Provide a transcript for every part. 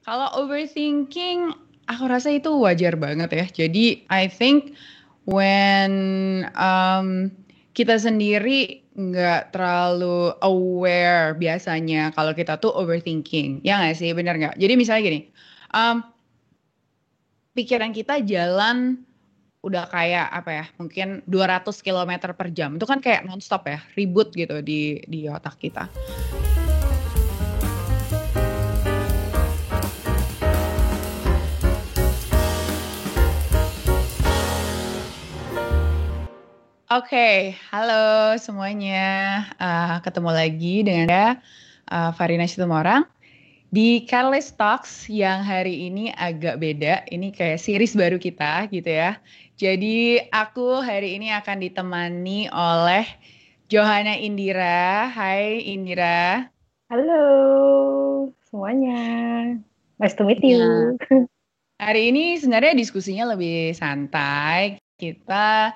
Kalau overthinking, aku rasa itu wajar banget ya. Jadi, I think when kita sendiri nggak terlalu aware biasanya kalau kita tuh overthinking, ya nggak sih, bener nggak? Jadi misalnya gini, um, pikiran kita jalan udah kayak apa ya, mungkin 200 kilometer per jam. Itu kan kayak nonstop ya, ribut gitu di otak kita. Oke, halo semuanya. Ketemu lagi dengan saya, Farina Situmorang di Catalyst Talks yang hari ini agak beda. Ini kayak series baru kita gitu ya. Jadi aku hari ini akan ditemani oleh Johanna Indira. Hai Indira. Halo semuanya, nice to meet Nah, you. hari ini sebenarnya diskusinya lebih santai. Kita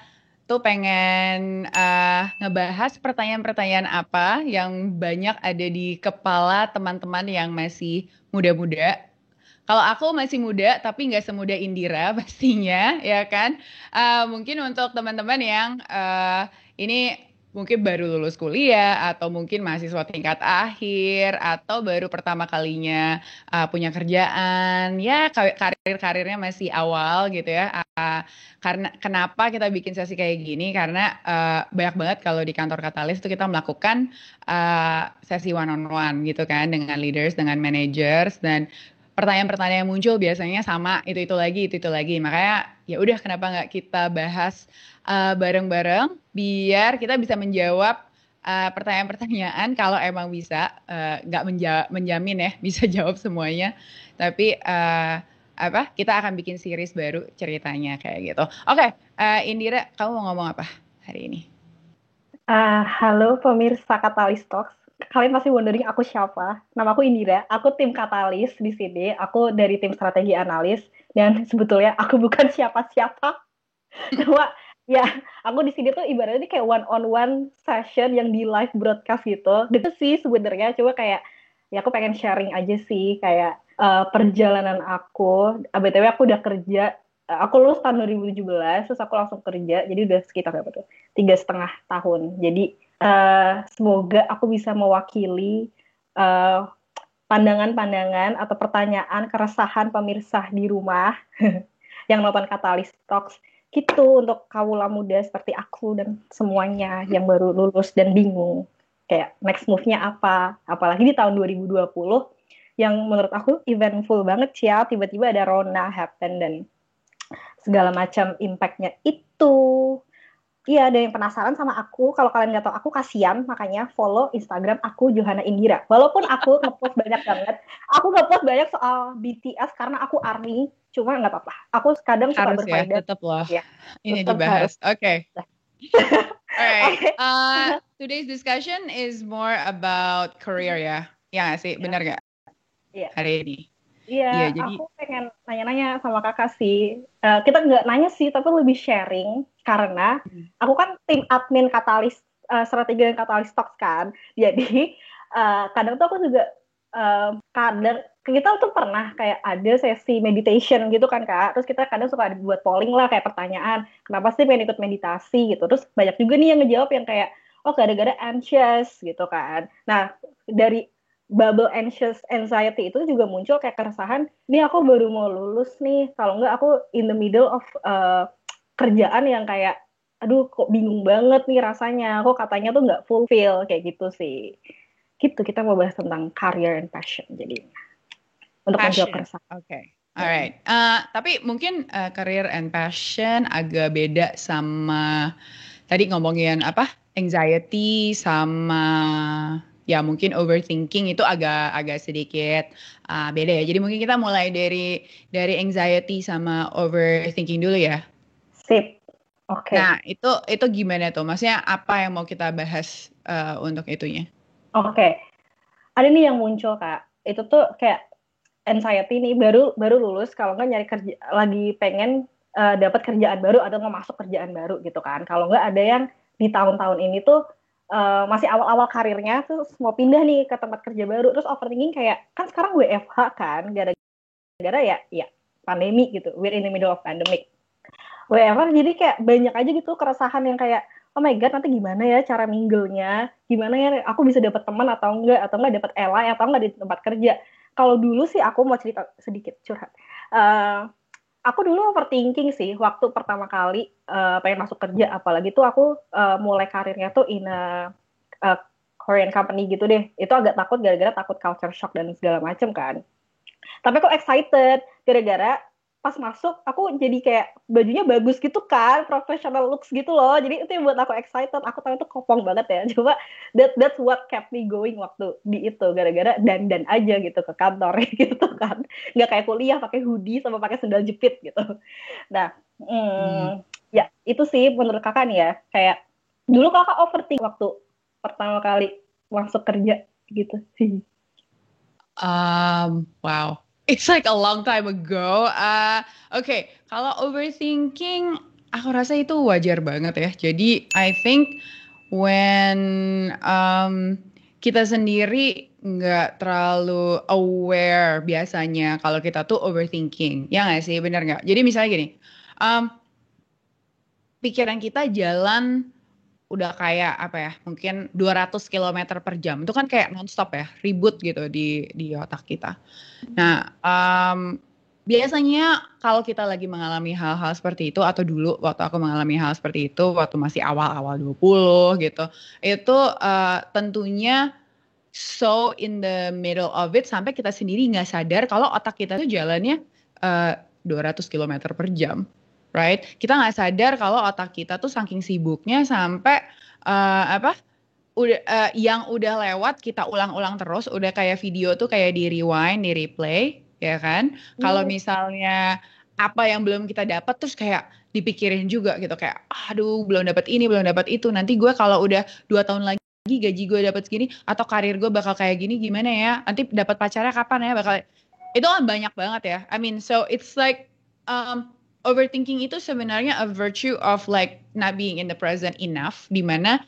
tuh pengen ngebahas pertanyaan-pertanyaan apa yang banyak ada di kepala teman-teman yang masih muda-muda. Kalau aku masih muda, tapi nggak semuda Indira pastinya, ya kan? Mungkin untuk teman-teman yang ini mungkin baru lulus kuliah, atau mungkin mahasiswa tingkat akhir, atau baru pertama kalinya punya kerjaan, ya karir-karirnya masih awal gitu ya. Karena kenapa kita bikin sesi kayak gini? Karena banyak banget kalau di kantor Katalis itu kita melakukan sesi one on one gitu kan dengan leaders, dengan managers dan pertanyaan-pertanyaan yang muncul biasanya sama itu lagi itu lagi. Makanya ya udah kenapa nggak kita bahas bareng-bareng biar kita bisa menjawab pertanyaan-pertanyaan kalau emang bisa nggak menjamin ya bisa jawab semuanya. Tapi apa kita akan bikin series baru ceritanya kayak gitu. Oke, Indira, kamu mau ngomong apa hari ini? Halo pemirsa Katalis Talks. Kalian pasti wondering aku siapa. Nama aku Indira. Aku tim Katalis di sini. Aku dari tim strategi analis. Dan sebetulnya aku bukan siapa-siapa. Cuma ya, aku di sini tuh ibaratnya kayak one on one session yang di live broadcast gitu. Gitu sih sebenarnya. Cuma kayak ya aku pengen sharing aja sih kayak perjalanan aku. BTW aku udah kerja. Aku lulus tahun 2017, terus aku langsung kerja. Jadi udah sekitar berapa tuh? 3,5 tahun. Jadi semoga aku bisa mewakili uh, pandangan-pandangan atau pertanyaan keresahan pemirsa di rumah yang nonton Katalis Talks gitu untuk kawula muda seperti aku dan semuanya yang baru lulus dan bingung kayak next move-nya apa, apalagi di tahun 2020 yang menurut aku eventful banget sih ya, tiba-tiba ada Rona happen dan segala macam impact-nya itu. Iya, ada yang penasaran sama aku. Kalau kalian nggak tahu aku, kasihan. Makanya follow Instagram aku, Johanna Indira. Walaupun aku ngepost banyak banget. Aku ngepost banyak soal BTS karena aku ARMY. Cuma nggak apa-apa. Aku kadang suka Harus ya, berfaedah. tetap loh. Ya, Ini tetap harus. dibahas. Oke. Alright. Oke. Today's discussion is more about career ya. Ya nggak sih? Ya, Benar nggak iya. hari ini? Iya, Iya, jadi aku pengen nanya-nanya sama kakak sih. Kita nggak nanya sih, tapi lebih sharing. Karena aku kan tim admin Katalis, strategi dan Katalis Talks kan. Jadi, kadang tuh aku juga, kadang, kita tuh pernah kayak ada sesi meditation gitu kan kak. Terus kita kadang suka buat polling lah, kayak pertanyaan, kenapa sih pengen ikut meditasi gitu. Terus banyak juga nih yang ngejawab yang kayak, oh gara-gara anxious gitu kan. Nah, dari bubble anxious anxiety itu juga muncul kayak keresahan, ini aku baru mau lulus nih, kalau enggak aku in the middle of kerjaan yang kayak aduh kok bingung banget nih rasanya, kok katanya tuh nggak fulfill kayak gitu sih. Gitu, kita mau bahas tentang career and passion jadi untuk menjawab passion. keresahan. Oke. Alright. Tapi mungkin career and passion agak beda sama tadi ngomongin apa? Anxiety sama ya mungkin overthinking itu agak agak sedikit beda ya. Jadi mungkin kita mulai dari anxiety sama overthinking dulu ya. Sip. Oke. Nah, itu gimana tuh? Maksudnya apa yang mau kita bahas untuk itunya? Oke. Ada nih yang muncul kak, itu tuh kayak anxiety nih, baru baru lulus, kalau nggak nyari kerja lagi pengen dapat kerjaan baru atau mau masuk kerjaan baru gitu kan. Kalau nggak ada yang di tahun-tahun ini tuh masih awal-awal karirnya terus mau pindah nih ke tempat kerja baru, terus overthinking kayak kan sekarang WFH kan, gara-gara ya pandemi gitu, we're in the middle of pandemic, whatever. Jadi kayak banyak aja gitu keresahan yang kayak, oh my god, nanti gimana ya cara mingle-nya, gimana ya aku bisa dapat teman atau enggak dapat ally atau enggak di tempat kerja. Kalau dulu sih aku mau cerita sedikit curhat. Aku dulu overthinking sih waktu pertama kali pengen masuk kerja, apalagi tuh aku mulai karirnya tuh in a Korean company gitu deh. Itu agak takut gara-gara takut culture shock dan segala macem kan. Tapi aku excited gara-gara pas masuk aku jadi kayak bajunya bagus gitu kan, professional looks gitu loh. Jadi itu yang buat aku excited. Aku tahu itu kopong banget ya. Coba that's what kept me going waktu di itu, gara-gara dandan aja gitu ke kantor gitu kan. Nggak kayak kuliah pakai hoodie sama pakai sandal jepit gitu. Nah, ya itu sih menurut kakak nih ya. Kayak dulu kakak overthink waktu pertama kali masuk kerja gitu sih. Wow. It's like a long time ago. Okay, kalau overthinking, aku rasa itu wajar banget ya. Jadi, I think when kita sendiri nggak terlalu aware biasanya kalau kita tuh overthinking. Ya nggak sih, bener nggak? Jadi misalnya gini, um, pikiran kita jalan udah kayak apa ya, mungkin 200 kilometer per jam. Itu kan kayak nonstop ya, ribut gitu di otak kita. Nah, biasanya kalau kita lagi mengalami hal-hal seperti itu, atau dulu waktu aku mengalami hal seperti itu, waktu masih awal-awal 20 gitu, itu tentunya so in the middle of it, sampai kita sendiri nggak sadar kalau otak kita tuh jalannya 200 kilometer per jam. Right? Kita nggak sadar kalau otak kita tuh saking sibuknya sampai yang udah lewat kita ulang-ulang terus, udah kayak video tuh kayak di rewind, di replay, ya kan? Kalau misalnya apa yang belum kita dapat terus kayak dipikirin juga gitu, kayak aduh belum dapat ini, belum dapat itu. Nanti gue kalau udah 2 tahun lagi gaji gue dapat segini atau karir gue bakal kayak gini gimana ya? Nanti dapat pacarnya kapan ya? Bakal itu kan banyak banget ya. I mean, so it's like overthinking itu sebenarnya a virtue of like not being in the present enough, dimana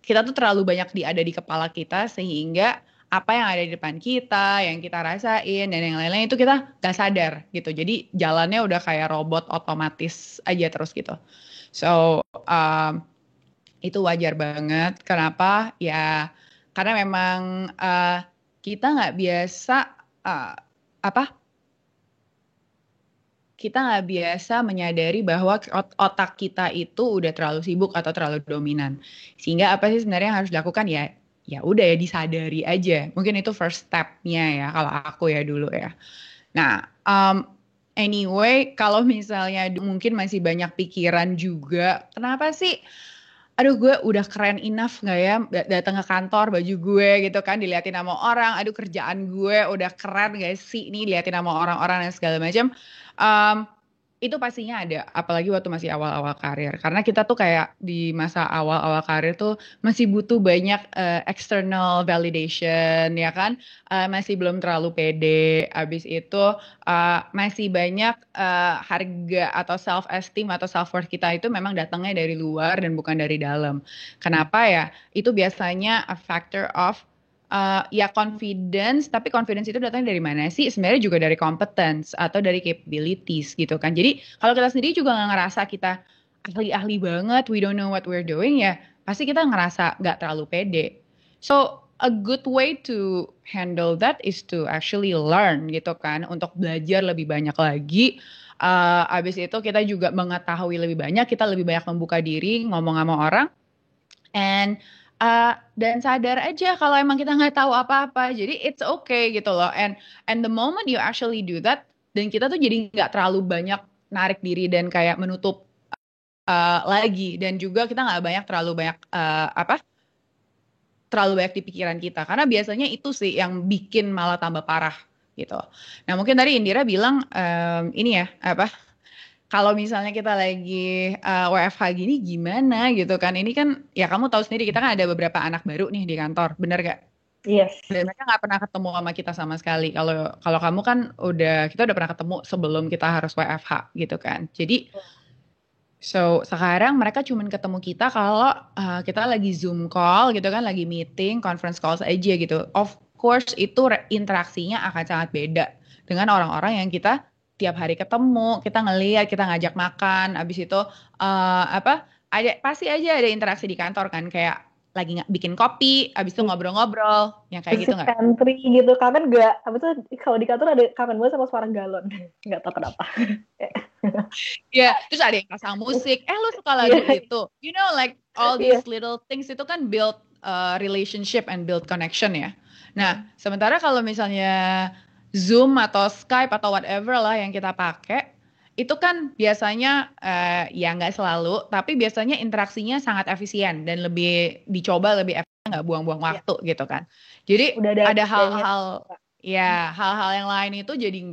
kita tuh terlalu banyak ada di kepala kita sehingga apa yang ada di depan kita, yang kita rasain dan yang lain-lain itu kita gak sadar gitu. Jadi jalannya udah kayak robot otomatis aja terus gitu. So itu wajar banget. Kenapa? Ya karena memang kita nggak biasa apa? Kita nggak biasa menyadari bahwa otak kita itu udah terlalu sibuk atau terlalu dominan. Sehingga apa sih sebenarnya yang harus dilakukan ya? Ya udah ya disadari aja. Mungkin itu first step-nya ya kalau aku ya dulu ya. Nah, anyway, kalau misalnya mungkin masih banyak pikiran juga, kenapa sih? Aduh gue udah keren enough nggak ya datang ke kantor baju gue gitu kan diliatin sama orang, aduh kerjaan gue udah keren gak sih nih diliatin sama orang-orang dan segala macam. Itu pastinya ada, apalagi waktu masih awal-awal karir. Karena kita tuh kayak di masa awal-awal karir tuh masih butuh banyak external validation, ya kan? Masih belum terlalu pede. Abis itu masih banyak harga atau self-esteem atau self-worth kita itu memang datangnya dari luar dan bukan dari dalam. Kenapa ya? Itu biasanya a factor of ya confidence, tapi confidence itu datang dari mana sih? Sebenarnya juga dari competence atau dari capabilities gitu kan. Jadi kalau kita sendiri juga nggak ngerasa kita ahli-ahli banget, we don't know what we're doing ya, pasti kita ngerasa nggak terlalu pede. So a good way to handle that is to actually learn gitu kan, untuk belajar lebih banyak lagi. Abis itu kita juga mengetahui lebih banyak, kita lebih banyak membuka diri, ngomong sama orang, and dan sadar aja kalau emang kita nggak tahu apa-apa. Jadi it's okay gitu loh. And the moment you actually do that, dan kita tuh jadi nggak terlalu banyak narik diri dan kayak menutup lagi. Dan juga kita nggak terlalu banyak terlalu banyak di pikiran kita. Karena biasanya itu sih yang bikin malah tambah parah gitu. Nah mungkin tadi Indira bilang ini ya kalau misalnya kita lagi WFH gini gimana gitu kan. Ini kan ya kamu tahu sendiri kita kan ada beberapa anak baru nih di kantor, bener gak? Yes. Dan mereka nggak pernah ketemu sama kita sama sekali. Kalau kamu kan kita udah pernah ketemu sebelum kita harus WFH gitu kan. Jadi so sekarang mereka cuma ketemu kita kalau kita lagi Zoom call gitu kan, lagi meeting, conference calls aja gitu. Of course itu interaksinya akan sangat beda dengan orang-orang yang kita tiap hari ketemu, kita ngelihat, kita ngajak makan, abis itu pasti aja ada interaksi di kantor kan, kayak lagi bikin kopi, abis itu ngobrol-ngobrol, yang kayak gitu Musik nggak? country gitu, kangen gak? Apa tuh kalau di kantor ada kangen banget sama suara galon. Nggak tahu kenapa. Ya, terus ada yang pasang musik. Lu suka lagu Iya, itu? You know, like all iya. these little things itu kan build relationship and build connection ya. Nah, sementara kalau misalnya Zoom atau Skype atau whatever lah yang kita pakai, itu kan biasanya ya nggak selalu, tapi biasanya interaksinya sangat efisien dan lebih dicoba lebih efisien, nggak buang-buang Iya. waktu gitu kan. Jadi Udah ada ada bedanya. hal-hal ya hal-hal yang lain itu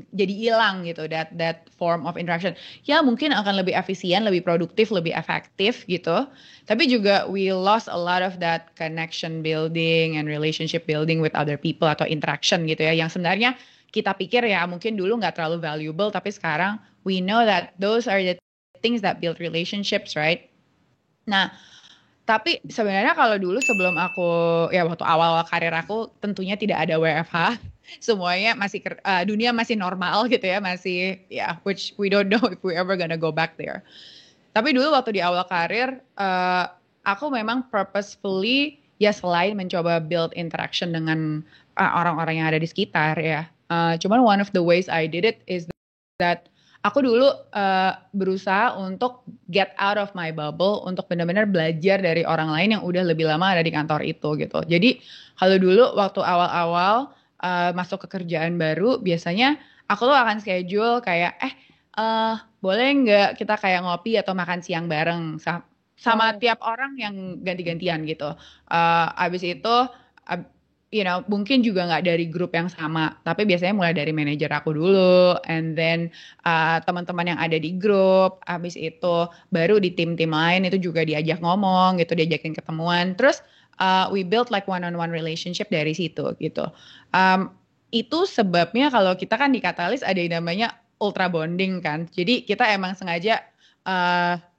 jadi hilang gitu that form of interaction. Ya mungkin akan lebih efisien, lebih produktif, lebih efektif gitu. Tapi juga we lost a lot of that connection building and relationship building with other people atau interaction gitu ya. Yang sebenarnya kita pikir ya mungkin dulu nggak terlalu valuable, tapi sekarang we know that those are the things that build relationships, right? Nah, tapi sebenarnya kalau dulu sebelum aku ya waktu awal karir aku tentunya tidak ada WFH, semuanya masih dunia masih normal gitu ya, masih ya which we don't know if we ever gonna go back there. Tapi dulu waktu di awal karir aku memang purposefully ya selain mencoba build interaction dengan orang-orang yang ada di sekitar ya. Cuman one of the ways I did it is that aku dulu berusaha untuk get out of my bubble untuk benar-benar belajar dari orang lain yang udah lebih lama ada di kantor itu gitu. Jadi kalau dulu waktu awal-awal masuk ke kerjaan baru, biasanya aku tuh akan schedule kayak boleh nggak kita kayak ngopi atau makan siang bareng sama tiap orang yang ganti-gantian gitu. Abis itu mungkin juga nggak dari grup yang sama, tapi biasanya mulai dari manajer aku dulu, and then teman-teman yang ada di grup, habis itu baru di tim-tim lain itu juga diajak ngomong gitu, diajakin ketemuan, terus we build like one-on-one relationship dari situ gitu. Itu sebabnya kalau kita kan di Katalis ada yang namanya ultra bonding kan, jadi kita emang sengaja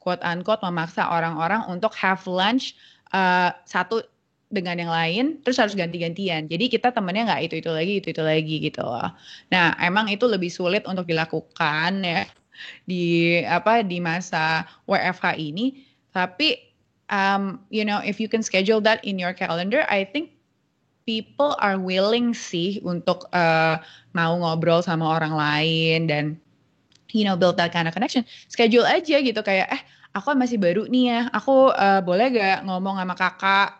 quote unquote memaksa orang-orang untuk have lunch satu dengan yang lain, terus harus ganti-gantian. Jadi kita temennya nggak itu itu lagi gitu loh. Nah, emang itu lebih sulit untuk dilakukan ya di masa WFH ini. Tapi if you can schedule that in your calendar, I think people are willing sih untuk mau ngobrol sama orang lain dan build that kind of connection. Schedule aja gitu kayak aku masih baru nih ya, aku boleh gak ngomong sama kakak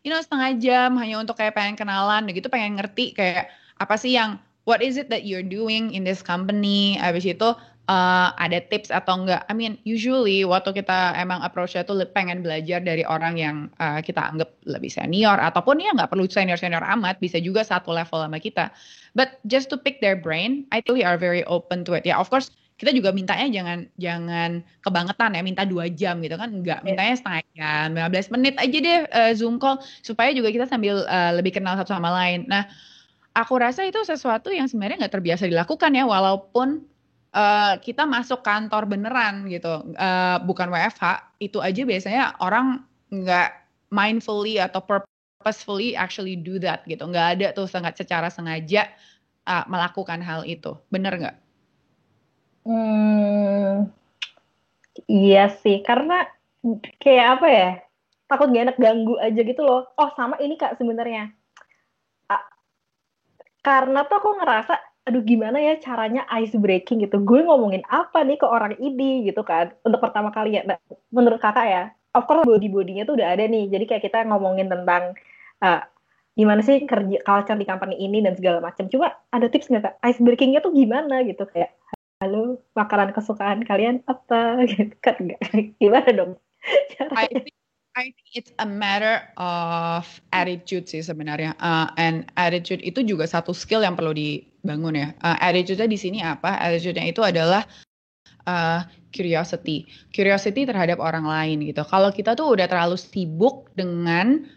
setengah jam hanya untuk kayak pengen kenalan gitu, pengen ngerti kayak apa sih what is it that you're doing in this company, habis itu ada tips atau enggak. I mean usually waktu kita emang approach-nya tuh pengen belajar dari orang yang kita anggap lebih senior, ataupun ya nggak perlu senior-senior amat, bisa juga satu level sama kita, but just to pick their brain, I think we are very open to it. Ya, of course kita juga mintanya jangan kebangetan ya, minta 2 jam gitu kan, enggak, mintanya setengah jam, 15 menit aja deh Zoom call, supaya juga kita sambil lebih kenal satu sama lain. Nah, aku rasa itu sesuatu yang sebenarnya nggak terbiasa dilakukan ya, walaupun kita masuk kantor beneran gitu, bukan WFH, itu aja biasanya orang nggak mindfully atau purposefully actually do that gitu, nggak ada tuh secara sengaja melakukan hal itu, bener nggak? Iya sih, karena kayak apa ya, takut gak enak ganggu aja gitu loh. Oh sama ini Kak sebenarnya, karena tuh aku ngerasa, aduh gimana ya caranya ice breaking gitu. Gue ngomongin apa nih ke orang ini gitu kan, untuk pertama kali ya. Nah, menurut Kakak ya, of course body-bodinya tuh udah ada nih. Jadi kayak kita ngomongin tentang uh, gimana sih kerja culture di company ini dan segala macam. Cuma ada tips nggak Kak, ice breakingnya tuh gimana gitu, kayak halo, makanan kesukaan kalian apa gitu kan, enggak. Gimana dong I caranya? think I think it's a matter of attitude sih sebenarnya. And attitude itu juga satu skill yang perlu dibangun ya. Attitude-nya di sini apa? Attitude-nya itu adalah curiosity. Curiosity terhadap orang lain gitu. Kalau kita tuh udah terlalu sibuk dengan,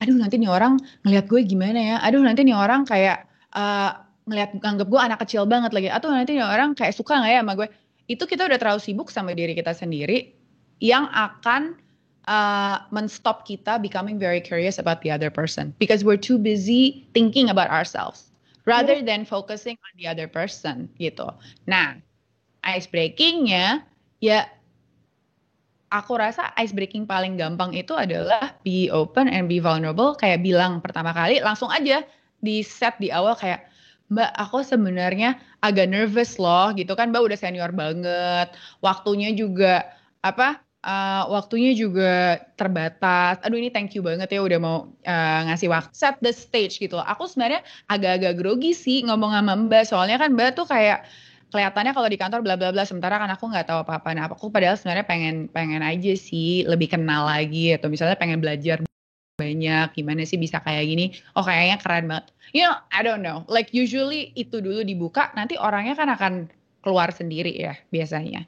aduh nanti nih orang ngelihat gue gimana ya. Aduh nanti nih orang kayak nganggep gue anak kecil banget lagi. Atau nanti nih orang kayak suka nggak ya sama gue. Itu kita udah terlalu sibuk sama diri kita sendiri yang akan menstop kita becoming very curious about the other person because we're too busy thinking about ourselves. rather than focusing on the other person gitu. Nah, ice breakingnya ya aku rasa ice breaking paling gampang itu adalah be open and be vulnerable, kayak bilang pertama kali langsung aja di set di awal kayak Mbak, aku sebenarnya agak nervous loh gitu kan, Mbak udah senior banget, waktunya juga waktunya juga terbatas. Aduh ini thank you banget ya udah mau ngasih waktu, set the stage gitu loh. Aku sebenarnya agak-agak grogi sih ngomong sama Mbak, soalnya kan Mbak tuh kayak kelihatannya kalau di kantor bla bla bla, sementara kan aku nggak tahu apa-apa. Nah, aku padahal sebenarnya pengen aja sih lebih kenal lagi, atau misalnya pengen belajar banyak gimana sih bisa kayak gini. Oh kayaknya keren banget. You know, I don't know. Like usually itu dulu dibuka, nanti orangnya kan akan keluar sendiri ya biasanya.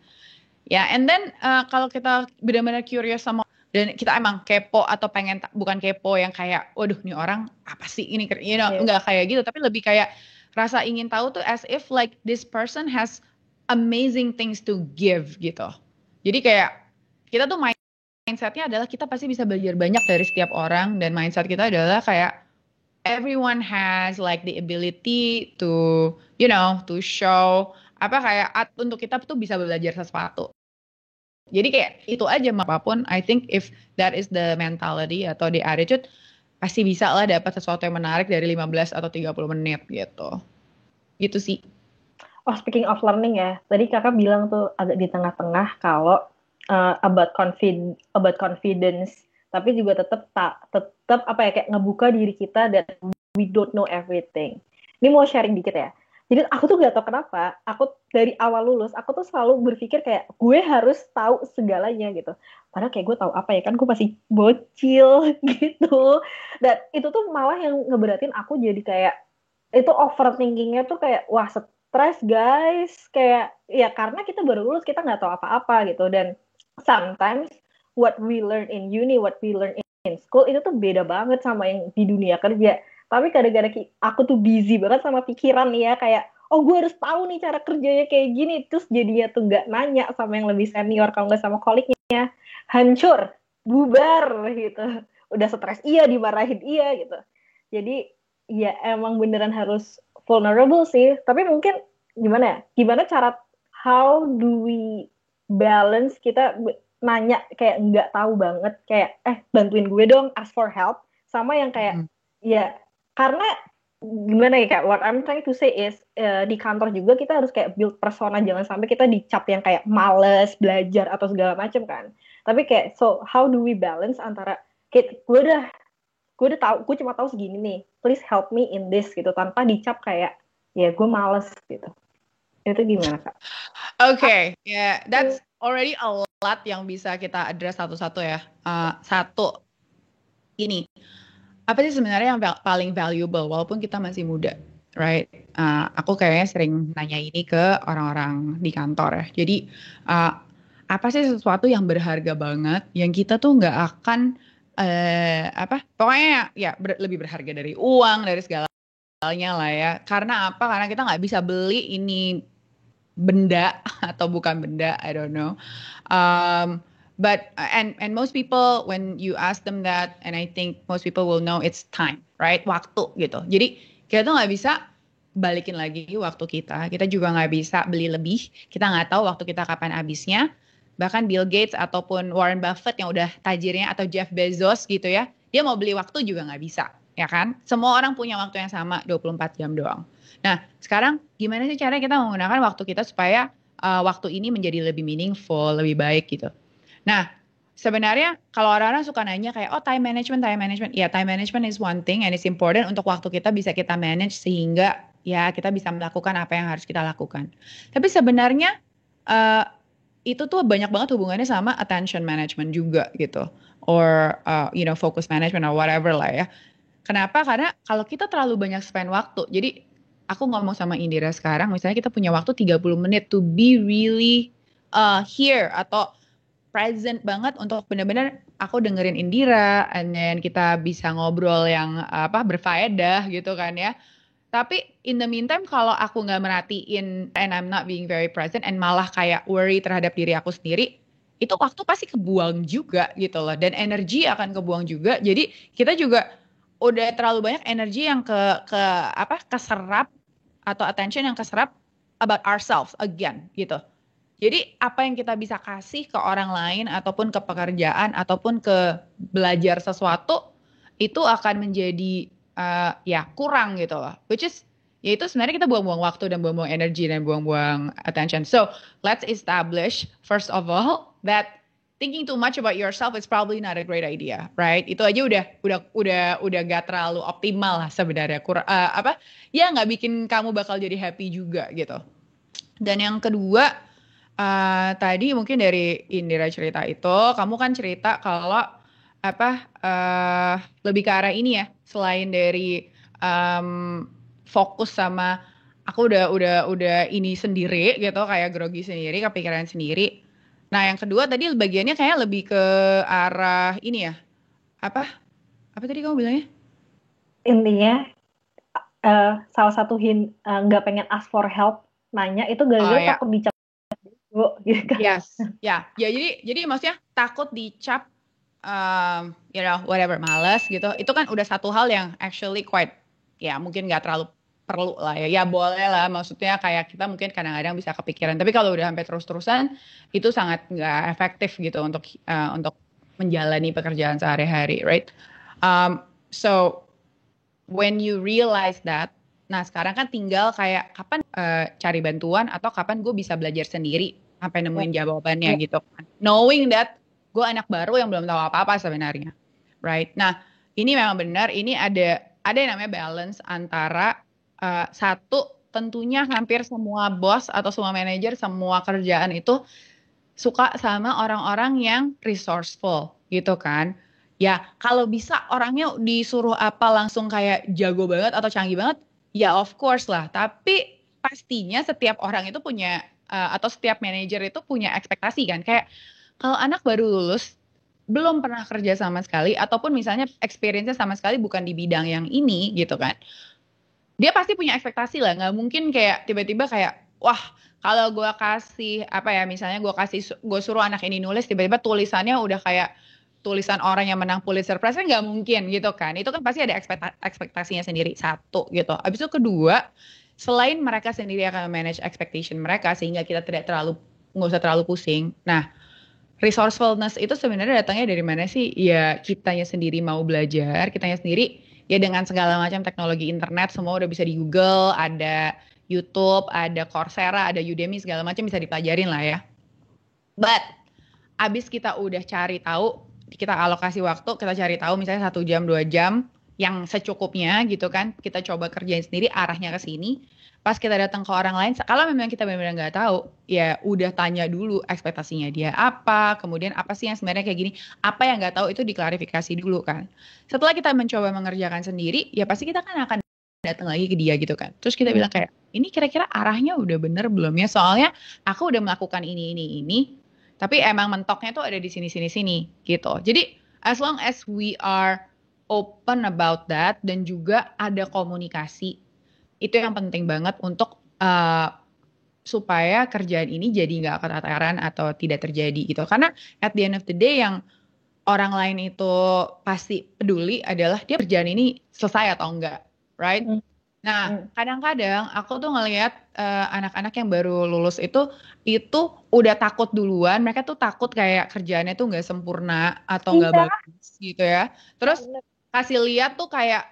Ya, and then kalau kita benar-benar curious sama dan kita emang kepo atau pengen bukan kepo yang kayak waduh nih orang apa sih ini, you know, Yeah. enggak kayak gitu, tapi lebih kayak rasa ingin tahu tuh as if like this person has amazing things to give gitu. Jadi kayak kita tuh mindsetnya adalah kita pasti bisa belajar banyak dari setiap orang, dan mindset kita adalah kayak everyone has like the ability to you know to show kayak untuk kita tuh bisa belajar sesuatu. Jadi kayak itu aja apapun, I think if that is the mentality atau the attitude, pasti bisa lah dapat sesuatu yang menarik dari 15 atau 30 menit gitu. Gitu sih. Oh, speaking of learning ya, tadi kakak bilang tuh agak di tengah-tengah kalau about confidence, tapi juga tetap apa ya, kayak ngebuka diri kita dan we don't know everything. Ini mau sharing dikit ya. Jadi aku tuh gak tau kenapa, aku dari awal lulus, aku tuh selalu berpikir kayak gue harus tahu segalanya gitu. Padahal kayak gue tahu apa ya, kan gue masih bocil gitu. Dan itu tuh malah yang ngeberatin aku, jadi kayak itu overthinkingnya tuh kayak wah stres guys, kayak ya karena kita baru lulus, kita nggak tahu apa-apa gitu. Dan sometimes what we learn in uni, what we learn in school itu tuh beda banget sama yang di dunia kerja. Tapi kadang-kadang aku tuh busy banget sama pikiran ya, kayak oh gue harus tahu nih cara kerjanya kayak gini, terus jadinya tuh nggak nanya sama yang lebih senior, kalau nggak sama kolegnya, hancur, bubar gitu. Udah stres iya, dimarahin iya gitu. Jadi ya emang beneran harus vulnerable sih. Tapi mungkin gimana ya? Gimana cara, how do we balance kita nanya kayak nggak tahu banget, kayak bantuin gue dong, ask for help, sama yang kayak ya karena gimana ya, kayak what I'm trying to say is di kantor juga kita harus kayak build persona, jangan sampai kita dicap yang kayak males belajar atau segala macam kan. Tapi kayak so how do we balance antara kayak gue udah tahu, gue cuma tahu segini nih, please help me in this gitu, tanpa dicap kayak ya gue males gitu. Itu gimana kak? Okay, yeah, that's already a lot yang bisa kita address satu-satu ya. Satu, ini apa sih sebenarnya yang paling valuable walaupun kita masih muda, right? Aku kayaknya sering nanya ini ke orang-orang di kantor ya. Jadi apa sih sesuatu yang berharga banget yang kita tuh nggak akan pokoknya ya lebih berharga dari uang, dari segalanya lah ya. Karena apa? Karena kita nggak bisa beli ini benda atau bukan benda, I don't know. But and most people when you ask them that, and I think most people will know it's time, right? Waktu gitu. Jadi kita tuh nggak bisa balikin lagi waktu kita. Kita juga nggak bisa beli lebih. Kita nggak tahu waktu kita kapan habisnya. Bahkan Bill Gates ataupun Warren Buffett yang udah tajirnya, atau Jeff Bezos gitu ya, dia mau beli waktu juga nggak bisa, ya kan? Semua orang punya waktu yang sama, 24 jam doang. Nah, sekarang gimana sih caranya kita menggunakan waktu kita supaya waktu ini menjadi lebih meaningful, lebih baik gitu. Nah, sebenarnya kalau orang-orang suka nanya kayak, oh time management. Ya, time management is one thing and it's important untuk waktu kita bisa kita manage sehingga ya kita bisa melakukan apa yang harus kita lakukan. Tapi sebenarnya itu tuh banyak banget hubungannya sama attention management juga gitu. Or focus management or whatever lah ya. Kenapa? Karena kalau kita terlalu banyak spend waktu, jadi aku ngomong sama Indira sekarang, misalnya kita punya waktu 30 menit to be really here atau present banget untuk benar-benar aku dengerin Indira, and then kita bisa ngobrol yang berfaedah gitu kan ya. Tapi in the meantime kalau aku nggak merhatiin and I'm not being very present and malah kayak worry terhadap diri aku sendiri, itu waktu pasti kebuang juga gitu loh, dan energi akan kebuang juga. Jadi kita juga udah terlalu banyak energi yang keserap atau attention yang keserap about ourselves again gitu. Jadi apa yang kita bisa kasih ke orang lain ataupun ke pekerjaan ataupun ke belajar sesuatu itu akan menjadi ya kurang gitu loh. Which is ya itu sebenarnya kita buang-buang waktu dan buang-buang energi dan buang-buang attention. So let's establish first of all that thinking too much about yourself is probably not a great idea, right? Itu aja udah gak terlalu optimal lah sebenarnya. Ya nggak bikin kamu bakal jadi happy juga gitu. Dan yang kedua, tadi mungkin dari Indira cerita itu, kamu kan cerita kalau lebih ke arah ini ya, selain dari fokus sama aku udah ini sendiri gitu, kayak grogi sendiri, kepikiran sendiri. Nah, yang kedua tadi bagiannya kayak lebih ke arah ini ya, apa tadi kamu bilangnya? Intinya salah satu nggak pengen ask for help, nanya itu Oh gara-gara ya, takut dicap gitu kan. yes, ya jadi maksudnya takut dicap whatever, males gitu. Itu kan udah satu hal yang actually quite, ya mungkin nggak terlalu perlu lah ya. Ya boleh lah, maksudnya kayak kita mungkin kadang-kadang bisa kepikiran. Tapi kalau udah sampai terus-terusan, itu sangat nggak efektif gitu untuk menjalani pekerjaan sehari-hari, right? So when you realize that, nah sekarang kan tinggal kayak kapan cari bantuan atau kapan gue bisa belajar sendiri sampai nemuin jawabannya Ya. gitu kan. Knowing that gue anak baru yang belum tahu apa-apa sebenarnya, right? Nah ini memang benar, ini ada yang namanya balance antara satu, tentunya hampir semua bos atau semua manajer, semua kerjaan itu suka sama orang-orang yang resourceful gitu kan. Ya kalau bisa orangnya disuruh apa langsung kayak jago banget atau canggih banget, ya of course lah. Tapi pastinya setiap orang itu punya atau setiap manajer itu punya ekspektasi kan. Kayak kalau anak baru lulus belum pernah kerja sama sekali ataupun misalnya experience-nya sama sekali bukan di bidang yang ini gitu kan. Dia pasti punya ekspektasi lah, nggak mungkin kayak tiba-tiba kayak wah kalau gue kasih misalnya gue suruh anak ini nulis tiba-tiba tulisannya udah kayak tulisan orang yang menang Pulitzer Prize, kan nggak mungkin gitu kan. Itu kan pasti ada ekspektasinya sendiri, satu gitu. Habis itu kedua, selain mereka sendiri akan manage expectation mereka sehingga kita nggak usah terlalu pusing. Nah, resourcefulness itu sebenarnya datangnya dari mana sih? Ya kitanya sendiri mau belajar, kitanya sendiri ya dengan segala macam teknologi internet semua udah bisa di Google, ada YouTube, ada Coursera, ada Udemy, segala macam bisa dipelajarin lah ya. But abis kita udah cari tahu, kita alokasi waktu, kita cari tahu misalnya 1 jam, 2 jam yang secukupnya gitu kan, kita coba kerjain sendiri arahnya ke sini. Pas kita datang ke orang lain, kalau memang kita benar-benar nggak tahu, ya udah tanya dulu ekspektasinya dia apa, kemudian apa sih yang sebenarnya kayak gini, apa yang nggak tahu itu diklarifikasi dulu kan. Setelah kita mencoba mengerjakan sendiri, ya pasti kita kan akan datang lagi ke dia gitu kan. Terus kita bilang kayak, ini kira-kira arahnya udah bener belum ya? Soalnya aku udah melakukan ini, tapi emang mentoknya tuh ada di sini gitu. Jadi as long as we are open about that dan juga ada komunikasi, itu yang penting banget untuk supaya kerjaan ini jadi nggak keteteran atau tidak terjadi gitu. Karena at the end of the day yang orang lain itu pasti peduli adalah dia kerjaan ini selesai atau enggak, right? Nah, kadang-kadang aku tuh ngelihat anak-anak yang baru lulus itu udah takut duluan. Mereka tuh takut kayak kerjaannya tuh nggak sempurna atau nggak bagus gitu ya. Terus kasih lihat tuh kayak,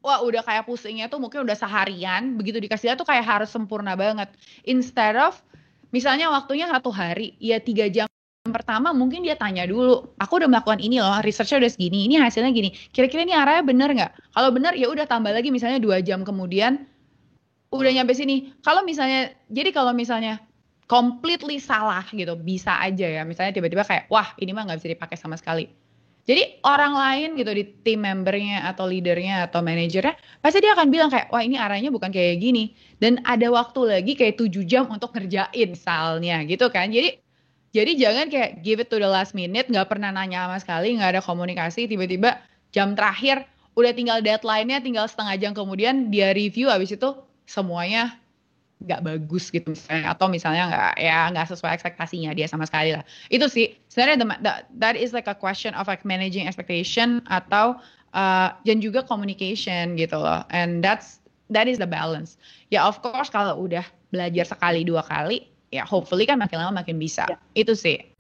wah udah kayak pusingnya tuh mungkin udah seharian. Begitu dikasih lihat tuh kayak harus sempurna banget. Instead of misalnya waktunya 1 hari, ya 3 jam pertama mungkin dia tanya dulu, aku udah melakukan ini loh, researchnya udah segini, ini hasilnya gini, kira-kira ini arahnya bener nggak? Kalau bener ya udah tambah lagi misalnya 2 jam kemudian udah nyampe sini. Kalau misalnya completely salah gitu, bisa aja ya, misalnya tiba-tiba kayak, wah ini mah nggak bisa dipakai sama sekali. Jadi orang lain gitu di tim membernya atau leadernya atau manajernya pasti dia akan bilang kayak, wah ini arahnya bukan kayak gini, dan ada waktu lagi kayak 7 jam untuk ngerjain misalnya gitu kan. Jadi jangan kayak give it to the last minute, nggak pernah nanya sama sekali, nggak ada komunikasi, tiba-tiba jam terakhir udah tinggal deadline-nya, tinggal setengah jam kemudian dia review, habis itu semuanya nggak bagus gitu misalnya, atau misalnya nggak sesuai ekspektasinya dia sama sekali lah. Itu sih sebenarnya that is like a question of like managing expectation atau dan juga communication gitu loh. And that is the balance. Ya of course kalau udah belajar sekali 2 kali, ya hopefully kan makin lama makin bisa. Ya. Itu sih.